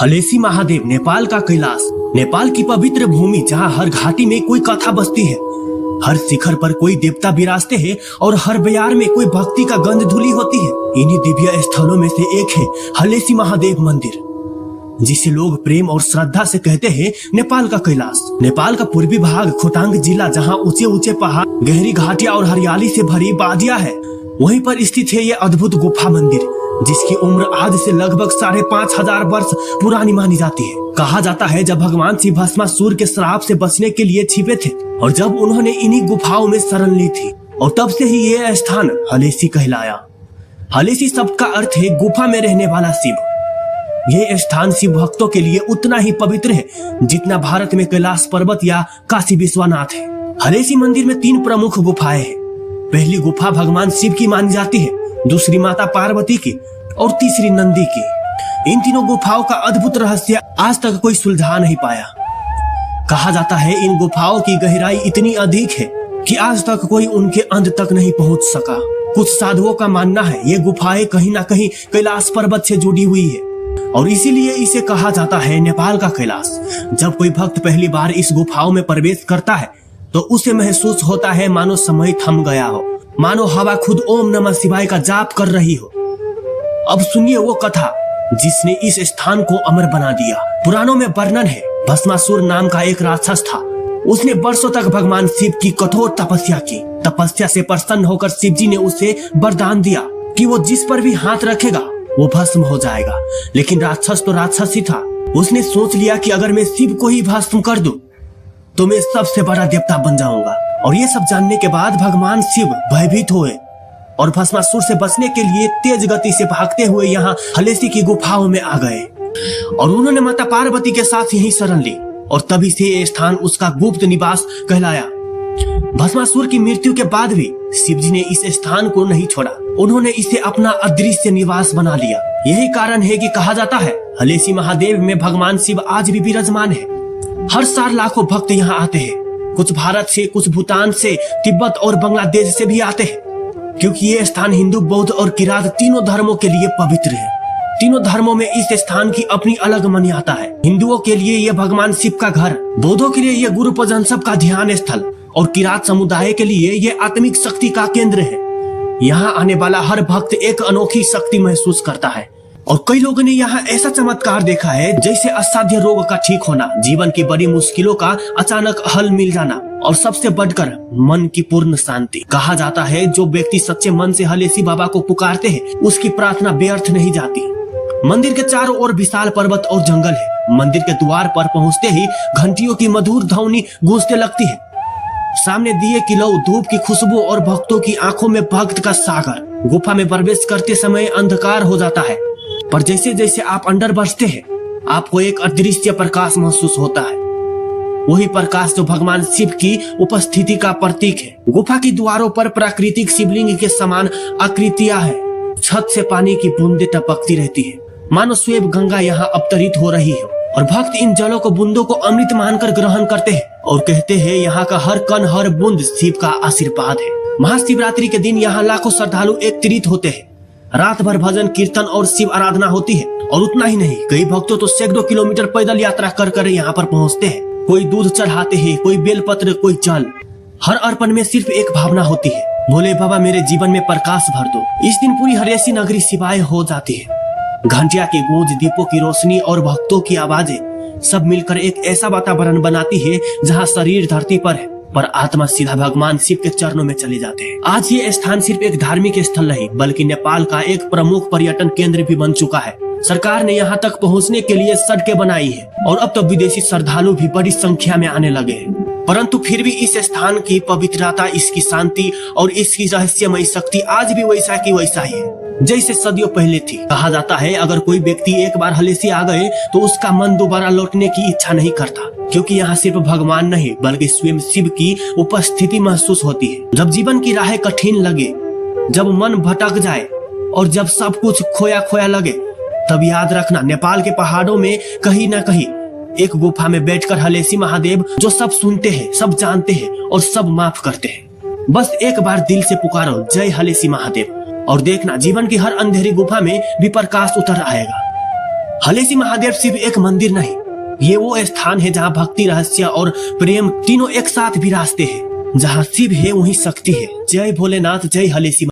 हलेसी महादेव नेपाल का कैलाश, नेपाल की पवित्र भूमि जहाँ हर घाटी में कोई कथा बसती है, हर शिखर पर कोई देवता विराजते हैं और हर बयार में कोई भक्ति का गंध धुली होती है। इन्हीं दिव्य स्थलों में से एक है हलेसी महादेव मंदिर, जिसे लोग प्रेम और श्रद्धा से कहते हैं नेपाल का कैलाश। नेपाल का पूर्वी भाग खोटांग जिला, जहाँ ऊंचे ऊंचे पहाड़, गहरी घाटियां और हरियाली से भरी वादियां है, वहीं पर स्थित है ये अद्भुत गुफा मंदिर, जिसकी उम्र आज से लगभग 5,500 वर्ष पुरानी मानी जाती है। कहा जाता है जब भगवान शिव भस्मासुर के श्राप से बचने के लिए छिपे थे और जब उन्होंने इन्हीं गुफाओं में शरण ली थी, और तब से ही ये स्थान हलेसी कहलाया। हलेसी शब्द का अर्थ है गुफा में रहने वाला शिव। ये स्थान शिव भक्तों के लिए उतना ही पवित्र है जितना भारत में कैलाश पर्वत या काशी विश्वनाथ है। हलेसी मंदिर में 3 प्रमुख गुफाएं हैं। पहली गुफा भगवान शिव की मानी जाती है, दूसरी माता पार्वती की और तीसरी नंदी की। इन तीनों गुफाओं का अद्भुत रहस्य आज तक कोई सुलझा नहीं पाया। कहा जाता है इन गुफाओं की गहराई इतनी अधिक है कि आज तक कोई उनके अंत तक नहीं पहुंच सका। कुछ साधुओं का मानना है ये गुफाएं कहीं ना कहीं कैलाश पर्वत से जुड़ी हुई है और इसीलिए इसे कहा जाता है नेपाल का कैलाश। जब कोई भक्त पहली बार इस गुफाओं में प्रवेश करता है तो उसे महसूस होता है मानो समय थम गया हो, मानो हवा खुद ओम नमः शिवाय का जाप कर रही हो। अब सुनिए वो कथा जिसने इस स्थान को अमर बना दिया। पुराणों में वर्णन है भस्मासुर नाम का एक राक्षस था। उसने वर्षों तक भगवान शिव की कठोर तपस्या की। तपस्या से प्रसन्न होकर शिव जी ने उसे वरदान दिया कि वो जिस पर भी हाथ रखेगा वो भस्म हो जाएगा। लेकिन राक्षस तो राक्षस ही था। उसने सोच लिया कि अगर मैं शिव को ही भस्म कर दूं तो मैं सबसे बड़ा देवता बन जाऊंगा। और ये सब जानने के बाद भगवान शिव भयभीत हुए और भस्मासुर से बचने के लिए तेज गति से भागते हुए यहाँ हलेसी की गुफाओं में आ गए और उन्होंने माता पार्वती के साथ यहीं शरण ली और तभी से ये स्थान उसका गुप्त निवास कहलाया। भस्मासुर की मृत्यु के बाद भी शिव जी ने इस स्थान को नहीं छोड़ा। उन्होंने इसे अपना अदृश्य निवास बना लिया। यही कारण है कि कहा जाता है हलेसी महादेव में भगवान शिव आज भी विराजमान है। हर साल लाखों भक्त यहाँ आते हैं। कुछ भारत से, कुछ भूटान से, तिब्बत और बांग्लादेश से भी आते हैं, क्योंकि ये स्थान हिंदू, बौद्ध और किरात तीनों धर्मों के लिए पवित्र है। तीनों धर्मों में इस स्थान की अपनी अलग मान्यता है। हिंदुओं के लिए यह भगवान शिव का घर, बौद्धों के लिए यह गुरु पूजन सब का ध्यान स्थल और किरात समुदाय के लिए यह आत्मिक शक्ति का केंद्र है। यहाँ आने वाला हर भक्त एक अनोखी शक्ति महसूस करता है और कई लोगों ने यहाँ ऐसा चमत्कार देखा है जैसे असाध्य रोग का ठीक होना, जीवन की बड़ी मुश्किलों का अचानक हल मिल जाना और सबसे बढ़कर मन की पूर्ण शांति। कहा जाता है जो व्यक्ति सच्चे मन से हलेसी बाबा को पुकारते हैं उसकी प्रार्थना व्यर्थ नहीं जाती। मंदिर के चारों ओर विशाल पर्वत और जंगल है। मंदिर के द्वार पर पहुँचते ही घंटियों की मधुर ध्वनि गूंजने लगती है। सामने दिए की लौ, धूप की खुशबू और भक्तों की आंखों में भक्त का सागर। गुफा में प्रवेश करते समय अंधकार हो जाता है, पर जैसे जैसे आप अंदर बढ़ते हैं आपको एक अदृश्य प्रकाश महसूस होता है। वही प्रकाश जो भगवान शिव की उपस्थिति का प्रतीक है। गुफा की द्वारों पर प्राकृतिक शिवलिंग के समान आकृतियां हैं। छत से पानी की बूंदें टपकती रहती है, मानो श्वेत गंगा यहाँ अवतरित हो रही है और भक्त इन जलों को बूंदों को अमृत मानकर ग्रहण करते हैं और कहते हैं यहाँ का हर कण हर बूंद शिव का आशीर्वाद है। महाशिवरात्रि के दिन यहाँ लाखों श्रद्धालु एकत्रित होते हैं। रात भर भजन कीर्तन और शिव आराधना होती है और उतना ही नहीं, कई भक्तों तो सैकड़ों किलोमीटर पैदल यात्रा कर कर यहाँ पर पहुँचते हैं। कोई दूध चढ़ाते हैं, कोई बेलपत्र, कोई जल। हर अर्पण में सिर्फ एक भावना होती है, भोले बाबा मेरे जीवन में प्रकाश भर दो। इस दिन पूरी हलेसी नगरी शिवाय हो जाती है। घंटिया की गूंज, दीपों की रोशनी और भक्तों की आवाजें सब मिलकर एक ऐसा वातावरण बनाती है जहाँ शरीर धरती पर है पर आत्मा सीधा भगवान शिव के चरणों में चले जाते हैं। आज ये स्थान सिर्फ एक धार्मिक स्थल नहीं बल्कि नेपाल का एक प्रमुख पर्यटन केंद्र भी बन चुका है। सरकार ने यहाँ तक पहुँचने के लिए सड़कें बनाई है और अब तो विदेशी श्रद्धालु भी बड़ी संख्या में आने लगे हैं। परंतु फिर भी इस स्थान की पवित्रता, इसकी शांति और इसकी रहस्यमयी शक्ति आज भी वैसा की वैसा ही है जैसे सदियों पहले थी। कहा जाता है अगर कोई व्यक्ति एक बार हलेसी आ गए तो उसका मन दोबारा लौटने की इच्छा नहीं करता, क्योंकि यहाँ सिर्फ भगवान नहीं बल्कि स्वयं शिव की उपस्थिति महसूस होती है। जब जीवन की राहें कठिन लगे, जब मन भटक जाए और जब सब कुछ खोया खोया लगे, तब याद रखना नेपाल के पहाड़ों में कहीं न कहीं एक गुफा में बैठकर हलेसी महादेव जो सब सुनते हैं, सब जानते हैं और सब माफ करते हैं। बस एक बार दिल से पुकारो जय हलेसी महादेव और देखना जीवन की हर अंधेरी गुफा में भी प्रकाश उतर आएगा। हलेसी महादेव सिर्फ एक मंदिर नहीं, ये वो स्थान है जहाँ भक्ति, रहस्य और प्रेम तीनों एक साथ विराजते हैं। जहाँ शिव है वहीं शक्ति है। जय भोलेनाथ, जय हलेसी।